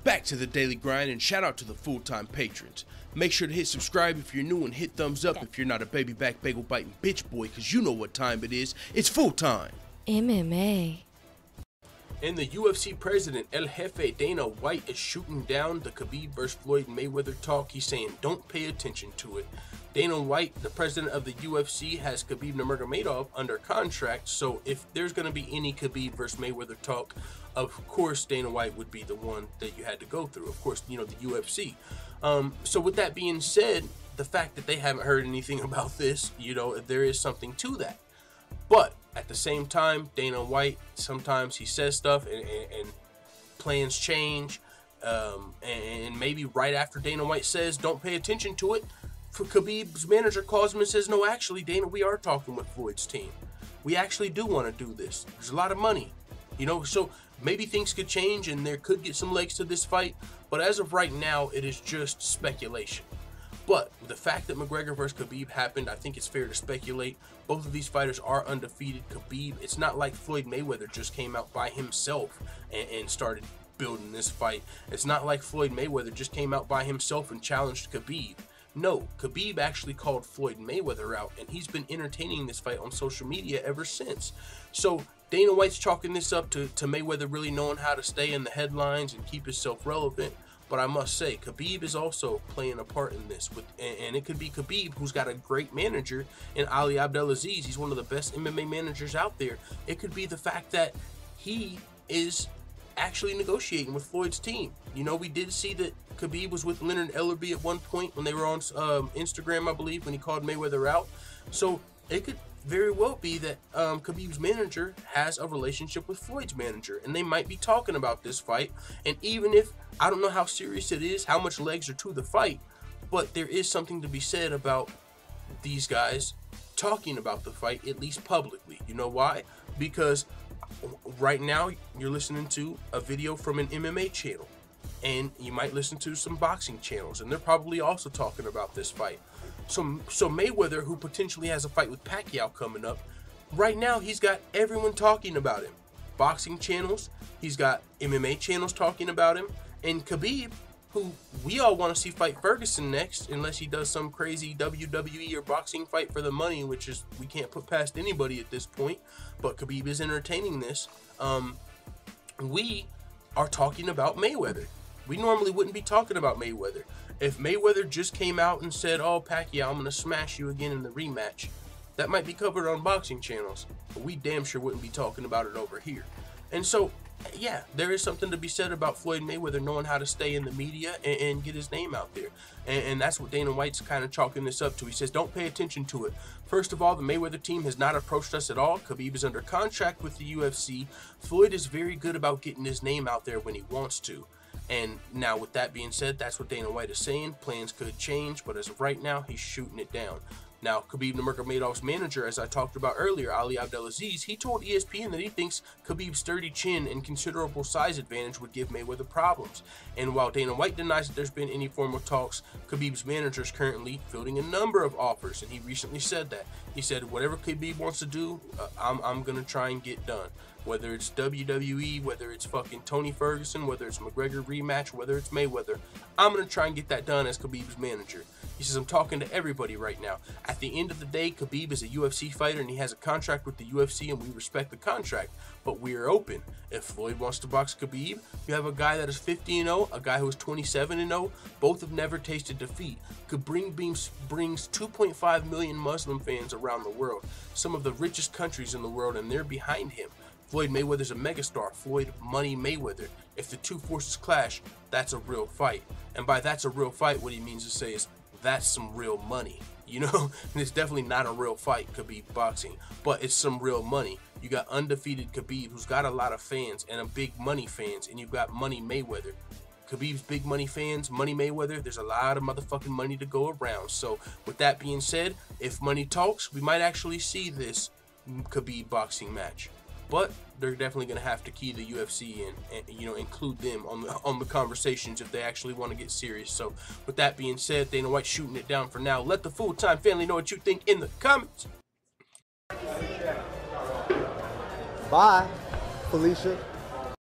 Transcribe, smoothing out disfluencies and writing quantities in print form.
Back to the daily grind, and shout out to the full-time patrons. Make sure to hit subscribe if you're new and hit thumbs up if you're not a baby back bagel biting bitch boy, cause you know what time it is. It's full time. MMA. And the UFC president, El Jefe Dana White, is shooting down the Khabib vs. Floyd Mayweather talk. He's saying don't pay attention to it. Dana White, the president of the UFC, has Khabib Nurmagomedov under contract, so if there's going to be any Khabib vs. Mayweather talk, of course Dana White would be the one that you had to go through. Of course, you know, the UFC. So with that being said, the fact that they haven't heard anything about this, you know, there is something to that. But at the same time, Dana White, sometimes he says stuff and plans change. And maybe right after Dana White says, don't pay attention to it, Khabib's manager calls him and says, no, actually, Dana, we are talking with Floyd's team. We actually do want to do this. There's a lot of money, you know, so maybe things could change and there could get some legs to this fight. But as of right now, it is just speculation. But the fact that McGregor vs. Khabib happened, I think it's fair to speculate. Both of these fighters are undefeated. Khabib, it's not like Floyd Mayweather just came out by himself and started building this fight. It's not like Floyd Mayweather just came out by himself and challenged Khabib. No, Khabib actually called Floyd Mayweather out, and he's been entertaining this fight on social media ever since. So Dana White's chalking this up to Mayweather really knowing how to stay in the headlines and keep himself relevant. But I must say, Khabib is also playing a part in this, and it could be Khabib, who's got a great manager in Ali Abdelaziz. He's one of the best MMA managers out there. It could be the fact that he is actually negotiating with Floyd's team. You know, we did see that Khabib was with Leonard Ellerbe at one point when they were on Instagram, I believe, when he called Mayweather out. So it could very well be that Khabib's manager has a relationship with Floyd's manager, and they might be talking about this fight. And even if, I don't know how serious it is, how much legs are to the fight, but there is something to be said about these guys talking about the fight, at least publicly. You know why? Because right now you're listening to a video from an MMA channel, and you might listen to some boxing channels, and they're probably also talking about this fight. So Mayweather, who potentially has a fight with Pacquiao coming up, right now he's got everyone talking about him. Boxing channels, he's got MMA channels talking about him, and Khabib, who we all want to see fight Ferguson next, unless he does some crazy WWE or boxing fight for the money, which is, we can't put past anybody at this point, but Khabib is entertaining this. We are talking about Mayweather. We normally wouldn't be talking about Mayweather. If Mayweather just came out and said, oh, Pacquiao, I'm going to smash you again in the rematch, that might be covered on boxing channels, but we damn sure wouldn't be talking about it over here. And so, yeah, there is something to be said about Floyd Mayweather knowing how to stay in the media and get his name out there. And that's what Dana White's kind of chalking this up to. He says, don't pay attention to it. First of all, the Mayweather team has not approached us at all. Khabib is under contract with the UFC. Floyd is very good about getting his name out there when he wants to. And now, with that being said, that's what Dana White is saying. Plans could change, but as of right now, he's shooting it down. Now, Khabib Nurmagomedov's manager, as I talked about earlier, Ali Abdelaziz, he told ESPN that he thinks Khabib's sturdy chin and considerable size advantage would give Mayweather problems. And while Dana White denies that there's been any formal talks, Khabib's manager is currently fielding a number of offers, and he recently said that. He said, whatever Khabib wants to do, I'm going to try and get done. Whether it's WWE, whether it's fucking Tony Ferguson, whether it's McGregor rematch, whether it's Mayweather, I'm going to try and get that done as Khabib's manager. He says, I'm talking to everybody right now. At the end of the day, Khabib is a UFC fighter and he has a contract with the UFC, and we respect the contract, but we are open. If Floyd wants to box Khabib, you have a guy that is 50-0, a guy who is 27-0. Both have never tasted defeat. Khabib brings 2.5 million Muslim fans around the world, some of the richest countries in the world, and they're behind him. Floyd Mayweather's a megastar. Floyd Money Mayweather. If the two forces clash, that's a real fight. And by that's a real fight, what he means to say is that's some real money. You know, and it's definitely not a real fight, Khabib boxing, but it's some real money. You got undefeated Khabib, who's got a lot of fans and a big money fans, and you've got Money Mayweather. Khabib's big money fans, Money Mayweather, there's a lot of motherfucking money to go around. So with that being said, if money talks, we might actually see this Khabib boxing match. But they're definitely going to have to key the UFC in and, you know, include them on the conversations if they actually want to get serious. So with that being said, Dana White shooting it down for now. Let the full-time family know what you think in the comments. Bye, Felicia.